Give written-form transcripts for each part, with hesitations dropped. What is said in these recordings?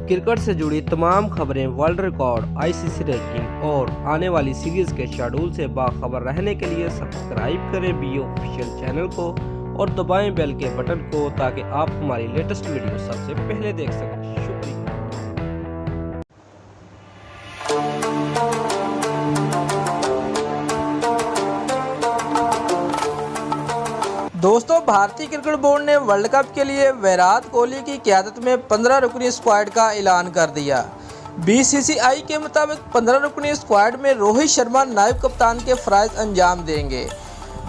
Cricket से जुड़ी तमाम खबरें, वर्ल्ड रिकॉर्ड, आईसीसी रैंकिंग और आने वाली सीरीज के शेड्यूल से बाखबर रहने के लिए सब्सक्राइब करें बी ऑफिशियल चैनल को और दबाएं बेल के बटन को ताकि आप हमारी लेटेस्ट वीडियो सबसे पहले देख सकें। शुक्रिया। दोस्तों, भारतीय क्रिकेट बोर्ड ने वर्ल्ड कप के लिए विराट कोहली की क़यादत में 15 रुकनी स्क्वाड का ऐलान कर दिया। बीसीसीआई के मुताबिक 15 रुकनी स्क्वाड में रोहित शर्मा नायब कप्तान के फ़राइज़ अंजाम देंगे।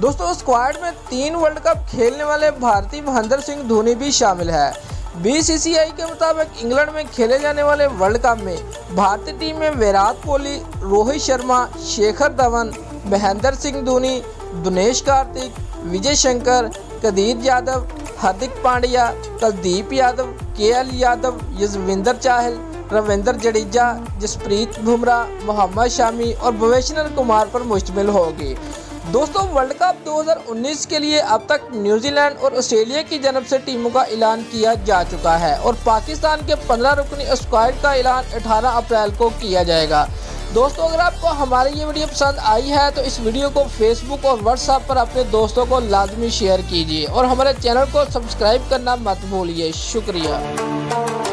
दोस्तों, स्क्वाड में 3 वर्ल्ड कप खेलने वाले भारतीय महेंद्र सिंह धोनी भी शामिल है। बीसीसीआई के मुताबिक इंग्लैंड में खेले जाने वाले वर्ल्ड कप में भारतीय टीम में विराट कोहली, रोहित शर्मा, शिखर धवन, महेंद्र सिंह धोनी, दिनेश कार्तिक, विजय शंकर, कुलदीप यादव, हार्दिक पांड्या, कुलदीप यादव, केएल यादव, युजवेंद्र चहल, रविंद्र जडेजा, जसप्रीत बुमराह, मोहम्मद शमी और भुवनेश्वर कुमार पर मुश्तमिल होगी। दोस्तों, वर्ल्ड कप 2019 के लिए अब तक न्यूजीलैंड और ऑस्ट्रेलिया की जानब से टीमों का ऐलान किया जा चुका है और पाकिस्तान के 15 रुकनी स्क्वाड का ऐलान 18 अप्रैल को किया जाएगा। दोस्तों, अगर आपको हमारी ये वीडियो पसंद आई है तो इस वीडियो को फेसबुक और व्हाट्सएप पर अपने दोस्तों को लाजमी शेयर कीजिए और हमारे चैनल को सब्सक्राइब करना मत भूलिए। शुक्रिया।